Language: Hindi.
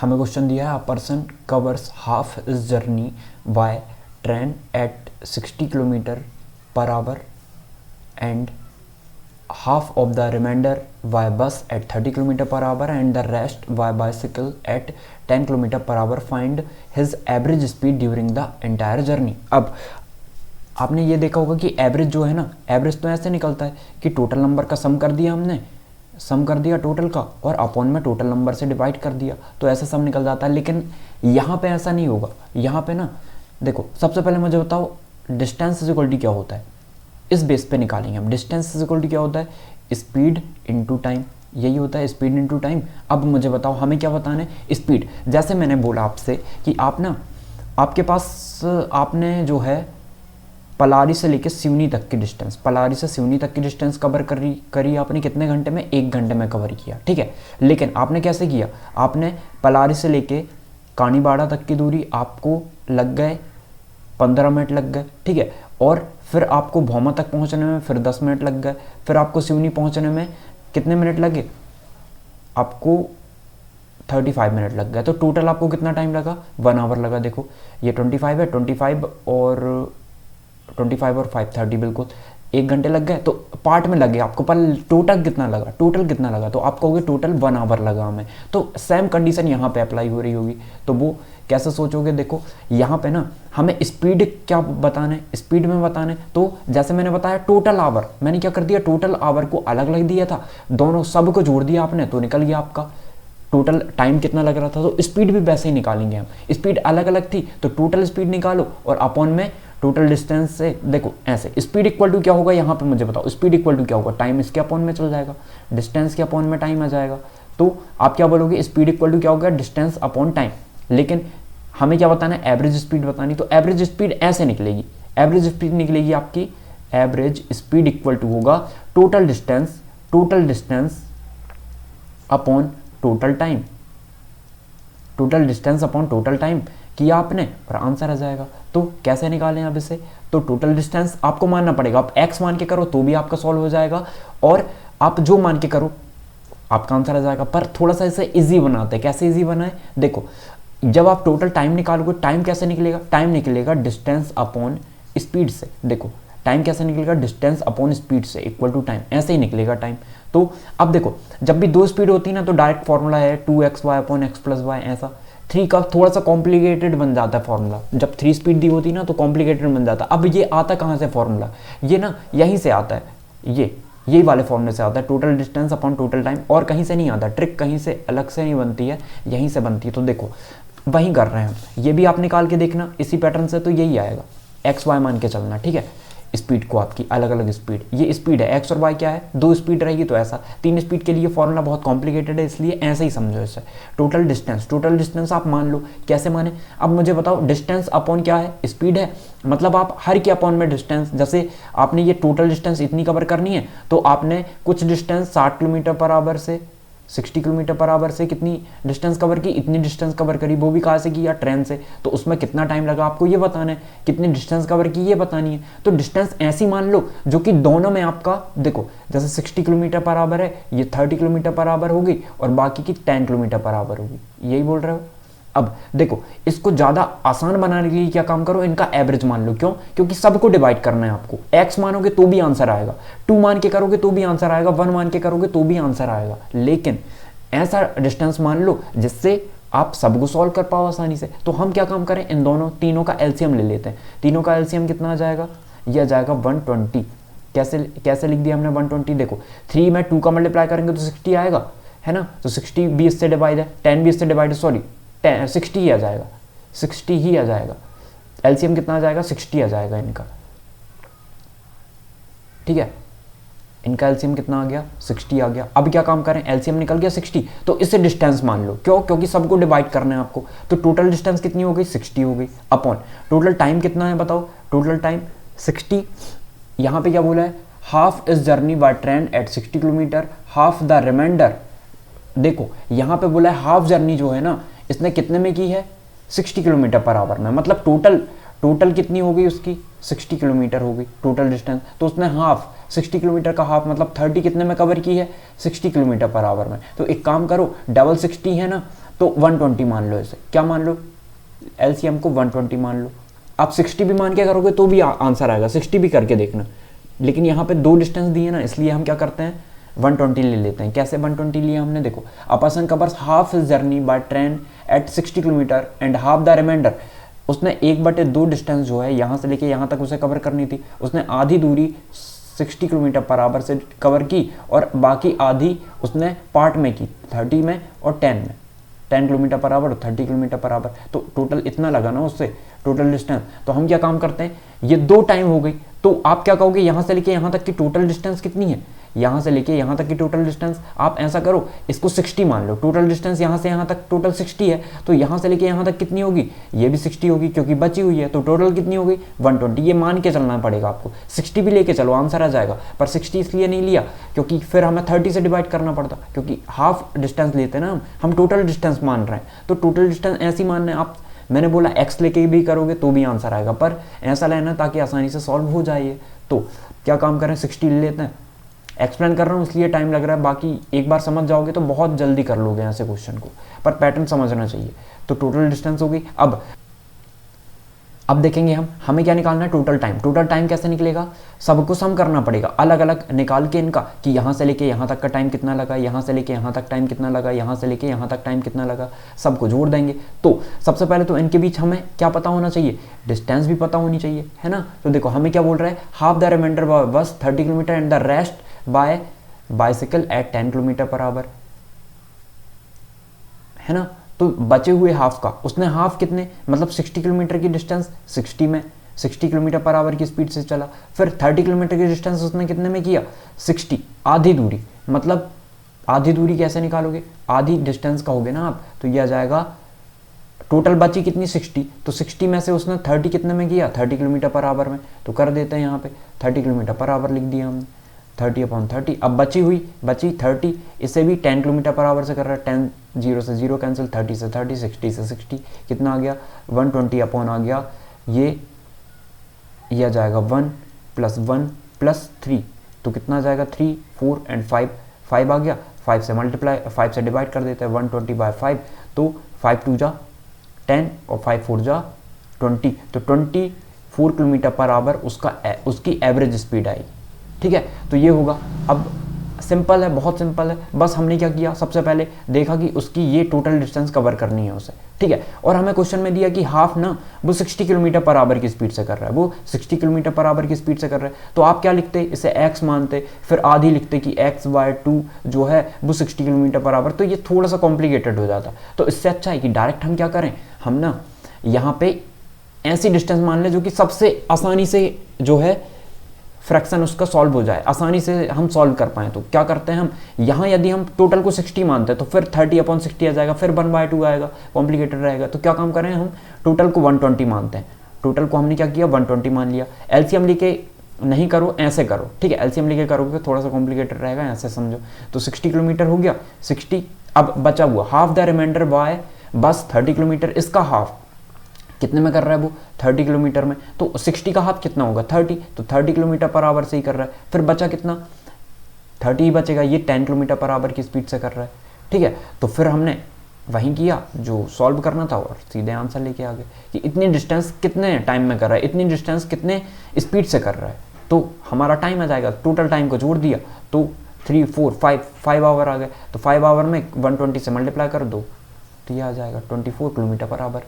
हमें क्वेश्चन दिया है, अ person covers half is journey by train at 60 kilometre per our and half of the remainder by bus at 30 km per hour and the rest by bicycle at 10 km per hour. Find his average speed during the entire journey. अब आपने ये देखा होगा कि एवरेज जो है ना, एवरेज तो ऐसे निकलता है कि टोटल नंबर का सम कर दिया हमने, सम कर दिया टोटल का और अपॉन में टोटल नंबर से डिवाइड कर दिया, तो ऐसा सम निकल जाता है। लेकिन यहाँ पे ऐसा नहीं होगा। यहाँ पे ना देखो, सबसे पहले मुझे बताओ डिस्टेंस इज इक्वल टू क्या होता है, इस बेस पे निकालेंगे हम। डिस्टेंस इज इक्वल टू क्या होता है, स्पीड इनटू टाइम, यही होता है स्पीड इनटू टाइम। अब मुझे बताओ हमें क्या बताना है, स्पीड। जैसे मैंने बोला आपसे कि आप ना, आपके पास आपने जो है पलारी से लेकर सिवनी तक की डिस्टेंस, पलारी से सिवनी तक की डिस्टेंस कवर करी आपने कितने घंटे में, 1 घंटे में कवर किया, ठीक है। लेकिन आपने कैसे किया, आपने पलारी से लेके कानीबाड़ा तक की दूरी आपको लग गए 15 मिनट लग गए, ठीक है। और फिर आपको भौमा तक पहुंचने में फिर 10 मिनट लग गए, फिर आपको सिवनी पहुंचने में कितने मिनट लगे, आपको 35 मिनट लग गए। तो टोटल आपको कितना टाइम लगा, 1 आवर लगा। देखो ये 25 है, 25 और 5 30 बिल्कुल 1 घंटे लग गए। तो पार्ट में लगे आपको, पर टोटल कितना लगा, टोटल कितना लगा, तो आप कहोगे टोटल 1 आवर लगा हमें। तो सेम कंडीशन यहाँ पे अप्लाई हो रही होगी। तो वो कैसे सोचोगे, देखो यहाँ पे ना हमें स्पीड क्या बताना है, स्पीड में बताना है। तो जैसे मैंने बताया टोटल आवर, मैंने क्या कर दिया, टोटल आवर को अलग अलग दिया था, दोनों सब को जोड़ दिया आपने, तो निकल गया आपका टोटल टाइम कितना लग रहा था। तो स्पीड भी वैसे ही निकालेंगे हम, स्पीड अलग अलग थी तो टोटल स्पीड निकालो और अपॉन में टोटल डिस्टेंस से, देखो ऐसे स्पीड इक्वल टू क्या होगा, यहाँ पे मुझे बताओ स्पीड इक्वल टू क्या होगा, टाइम इसके अपॉन में चल जाएगा, डिस्टेंस के अपॉन में टाइम आ जाएगा। तो आप क्या बोलोगे, स्पीड इक्वल टू क्या होगा, डिस्टेंस अपॉन टाइम। लेकिन हमें क्या बताना है, एवरेज स्पीड बतानी। तो एवरेज स्पीड ऐसे निकलेगी, एवरेज स्पीड निकलेगी आपकी, एवरेज स्पीड इक्वल टू होगा total distance upon total time, total distance upon total time किया आपने और आंसर आ जाएगा। तो कैसे निकालें अब इसे, तो टोटल डिस्टेंस आपको मानना पड़ेगा, आप x मान के करो तो भी आपका सॉल्व हो जाएगा और आप जो मान के करो आपका आंसर आ जाएगा। पर थोड़ा सा इसे इजी बनाते हैं, कैसे इजी बनाए, देखो जब आप टोटल टाइम निकालोगे, टाइम कैसे निकलेगा, टाइम निकलेगा डिस्टेंस अपॉन स्पीड से। देखो टाइम कैसे निकलेगा, डिस्टेंस अपॉन स्पीड से इक्वल टू टाइम, ऐसे ही निकलेगा टाइम। तो अब देखो जब भी 2 स्पीड होती है ना तो डायरेक्ट फॉर्मूला है 2xy upon x plus Y, ऐसा 3 का थोड़ा सा कॉम्प्लिकेटेड बन जाता है फॉर्मूला, जब 3 स्पीड दी होती है ना तो कॉम्प्लिकेटेड बन जाता है। अब ये आता कहाँ से फॉर्मूला, ये ना यहीं से आता है, यही वाले फॉर्मूले से आता है, total distance upon total time, और कहीं से नहीं आता, ट्रिक कहीं से अलग से नहीं बनती है, यहीं से बनती है। तो देखो वहीं कर रहे हैं हम, ये भी आप निकाल के देखना इसी पैटर्न से, तो यही आएगा, एक्स वाई मान के चलना, ठीक है। स्पीड को आपकी अलग अलग स्पीड, ये स्पीड है एक्स और वाई क्या है, 2 स्पीड रहेगी तो ऐसा, 3 स्पीड के लिए फॉर्मूला बहुत कॉम्प्लिकेटेड है, इसलिए ऐसे ही समझो इसे। टोटल डिस्टेंस आप मान लो, कैसे माने, अब मुझे बताओ डिस्टेंस अपॉन क्या है, स्पीड है, मतलब आप हर के अपॉन में डिस्टेंस, जैसे आपने ये टोटल डिस्टेंस इतनी कवर करनी है तो आपने कुछ डिस्टेंस 60 किलोमीटर पर आवर से 60 किलोमीटर पर आवर से कितनी डिस्टेंस कवर की, इतनी डिस्टेंस कवर करी, वो भी कहाँ से किया, ट्रेन से, तो उसमें कितना टाइम लगा आपको ये बताना है, कितनी डिस्टेंस कवर की ये बतानी है। तो डिस्टेंस ऐसी मान लो जो कि दोनों में आपका, देखो जैसे 60 किलोमीटर पर आवर है, ये 30 किलोमीटर पर आवर होगी और बाकी की 10 किलोमीटर पर आवर होगी, यही बोल रहे हो। अब देखो इसको ज़्यादा आसान बनाने के लिए क्या काम करो, इनका एवरेज मान लो, क्यों, क्योंकि सबको डिवाइड करना है आपको, x मानोगे तो भी आंसर आएगा, 2 मान के करोगे तो भी आंसर आएगा, 1 मान के करोगे तो भी आंसर आएगा। लेकिन ऐसा डिस्टेंस मान लो जिससे आप सबको सॉल्व कर पाओ आसानी से। तो हम क्या काम करें, इन तीनों का एलसीएम ले लेते हैं। तीनों का एलसीएम कितना आ जाएगा, ये आ जाएगा 120। कैसे लिख दिया हमने 120, देखो 3 में 2 का मल्टीप्लाई करेंगे तो 60 आएगा, है ना, तो 60 20 से डिवाइड है, 10 20 से डिवाइड, सॉरी 60 ही आ जाएगा, 60 ही आ जाएगा, एलसीएम कितना आ जाएगा, 60 आ जाएगा इनका, ठीक है, इनका एलसीएम कितना आ गया, 60 आ गया। अब क्या काम करें, एलसीएम निकल गया 60, तो इससे डिस्टेंस मान लो, क्यों, क्योंकि सबको डिवाइड करना है आपको। तो टोटल डिस्टेंस कितनी हो गई, 60 हो गई, अपॉन टोटल टाइम कितना है बताओ, टोटल टाइम 60, यहाँ पे क्या बोला है, half is journey by train at 60 kilometre, half the remainder, देखो यहाँ पे बोला है हाफ जर्नी जो है ना इसने कितने में की है, 60 किलोमीटर पर आवर में, मतलब टोटल कितनी हो गई उसकी 60 किलोमीटर हो गई टोटल डिस्टेंस, तो उसने हाफ 60 किलोमीटर का हाफ मतलब 30 कितने में कवर की है 60 किलोमीटर पर आवर में। तो एक काम करो, डबल 60 है ना, तो 120 मान लो इसे, क्या मान लो, एलसीएम को 120 मान लो। आप 60 भी मान के करोगे तो भी आंसर आएगा, 60 भी करके देखना, लेकिन यहाँ पे 2 डिस्टेंस दिए ना, इसलिए हम क्या करते हैं 120 ले लेते हैं। कैसे 120 लिया हमने, देखो a person covers half his journey by train at 60 kilometre and half the remainder, उसने 1/2 डिस्टेंस जो है यहाँ से लेके यहाँ तक उसे कवर करनी थी, उसने आधी दूरी 60 किलोमीटर पर आवर से कवर की और बाकी आधी उसने पार्ट में की, 30 में और 10 में, 10 किलोमीटर पर आवर और 30 किलोमीटर पर आवर, तो टोटल इतना लगा ना उससे टोटल डिस्टेंस। तो हम क्या काम करते हैं, ये 2 टाइम हो गई, तो आप क्या कहोगे यहाँ से लेके यहाँ तक की टोटल डिस्टेंस कितनी है, यहाँ से लेके यहाँ तक की टोटल डिस्टेंस, आप ऐसा करो इसको 60 मान लो, टोटल डिस्टेंस यहाँ से यहाँ तक टोटल 60 है, तो यहाँ से लेके यहाँ तक कितनी होगी, ये भी 60 होगी क्योंकि बची हुई है, तो टोटल कितनी होगी 120। ये मान के चलना पड़ेगा आपको, 60 भी लेके चलो आंसर आ जाएगा, पर 60 इसलिए नहीं लिया क्योंकि फिर हमें 30 से डिवाइड करना पड़ता, क्योंकि हाफ डिस्टेंस लेते हैं ना हम टोटल डिस्टेंस मान रहे हैं, तो टोटल डिस्टेंस ऐसी मानना है आप, मैंने बोला x लेके भी करोगे तो भी आंसर आएगा, पर ऐसा लेना ताकि आसानी से सॉल्व हो जाए। तो क्या काम करें 60 ले लेते हैं, एक्सप्लेन कर रहा हूँ इसलिए टाइम लग रहा है, बाकी एक बार समझ जाओगे तो बहुत जल्दी कर लोगे ऐसे क्वेश्चन को, पर पैटर्न समझना चाहिए। तो टोटल डिस्टेंस हो गई। अब देखेंगे हम, हमें क्या निकालना है टोटल टाइम। टोटल टाइम कैसे निकलेगा, सबको सम करना पड़ेगा अलग अलग निकाल के इनका, कि यहाँ से लेके यहाँ तक का टाइम कितना लगा, यहाँ से लेके यहाँ तक टाइम कितना लगा, यहाँ से लेके यहाँ तक टाइम कितना लगा, सबको जोड़ देंगे। तो सबसे पहले तो इनके बीच हमें क्या पता होना चाहिए, डिस्टेंस भी पता होनी चाहिए, है ना। तो देखो हमें क्या बोल रहा है, half the remainder bus 30 kilometre and the rest by bicycle at 10 kilometre per hour, है ना। तो बचे हुए हाफ का, उसने हाफ कितने मतलब 60 किलोमीटर की डिस्टेंस 60 में 60 किलोमीटर पर आवर की स्पीड से चला, फिर 30 किलोमीटर की डिस्टेंस उसने कितने में किया 60, आधी दूरी, मतलब आधी दूरी कैसे निकालोगे, आधी डिस्टेंस कहोगे ना आप, तो यह आ जाएगा टोटल बची कितनी 60, तो 60 में से उसने 30 कितने में किया 30 किलोमीटर पर आवर में, तो कर देते हैं यहाँ पे 30 किलोमीटर पर आवर लिख दिया हमने 30/30। अब बची 30, इसे भी 10 किलोमीटर पर आवर से कर रहा है, 10 0 से 0 कैंसिल, 30 से 30, 60 से 60, कितना आ गया 120 आ गया, ये आ जाएगा 1 + 1 + 3, तो कितना आ जाएगा 3 4 एंड 5 आ गया, 5 से मल्टीप्लाई 5 से डिवाइड कर देते हैं 120/5, तो 5 2 जा 10 और 5 4 जा 20, तो 24 किलोमीटर पर आवर उसकी एवरेज स्पीड आएगी। ठीक है, तो ये होगा। अब सिंपल है, बहुत सिंपल है, बस हमने क्या किया, सबसे पहले देखा कि उसकी ये टोटल डिस्टेंस कवर करनी है उसे, ठीक है। और हमें क्वेश्चन में दिया कि हाफ ना वो 60 किलोमीटर पर आवर की स्पीड से कर रहा है, वो 60 किलोमीटर पर आवर की स्पीड से कर रहा है, तो आप क्या लिखते, इसे x मानते, फिर आधी लिखते कि x/2 जो है वो 60 किलोमीटर पर आवर, तो ये थोड़ा सा कॉम्प्लिकेटेड हो जाता। तो इससे अच्छा है कि डायरेक्ट हम क्या करें, हम ना यहाँ पे ऐसी डिस्टेंस मान लें जो कि सबसे आसानी से जो है फ्रैक्शन उसका सॉल्व हो जाए, आसानी से हम सॉल्व कर पाएँ। तो क्या करते हैं हम, यहाँ यदि हम टोटल को 60 मानते हैं तो फिर 30/60 आ जाएगा, फिर 1/2 आएगा, कॉम्प्लिकेटेड रहेगा। तो क्या काम करें, हम टोटल को 120 मानते हैं, टोटल को हमने क्या किया 120 मान लिया। एलसीएम लेके नहीं करो, ऐसे करो, ठीक है, एलसीएम लेके करोगे थोड़ा सा कॉम्प्लिकेटेड रहेगा, ऐसे समझो। तो 60 किलोमीटर हो गया 60, अब बचा हुआ हाफ द रिमाइंडर बाय बस 30 किलोमीटर, इसका हाफ कितने में कर रहा है वो 30 किलोमीटर में, तो 60 का हाफ कितना होगा 30, तो 30 किलोमीटर पर आवर से ही कर रहा है, फिर बचा कितना 30 ही बचेगा, ये 10 किलोमीटर पर आवर की स्पीड से कर रहा है, ठीक है। तो फिर हमने वहीं किया जो सॉल्व करना था और सीधे आंसर लेके आ गए कि इतनी डिस्टेंस कितने टाइम में कर रहा है, इतनी डिस्टेंस कितने स्पीड से कर रहा है, तो हमारा टाइम आ जाएगा, टोटल टाइम को जोड़ दिया तो 3 4 5 आवर आ गए, तो 5 आवर में 120 से मल्टीप्लाई कर दो तो ये आ जाएगा 24 किलोमीटर पर आवर।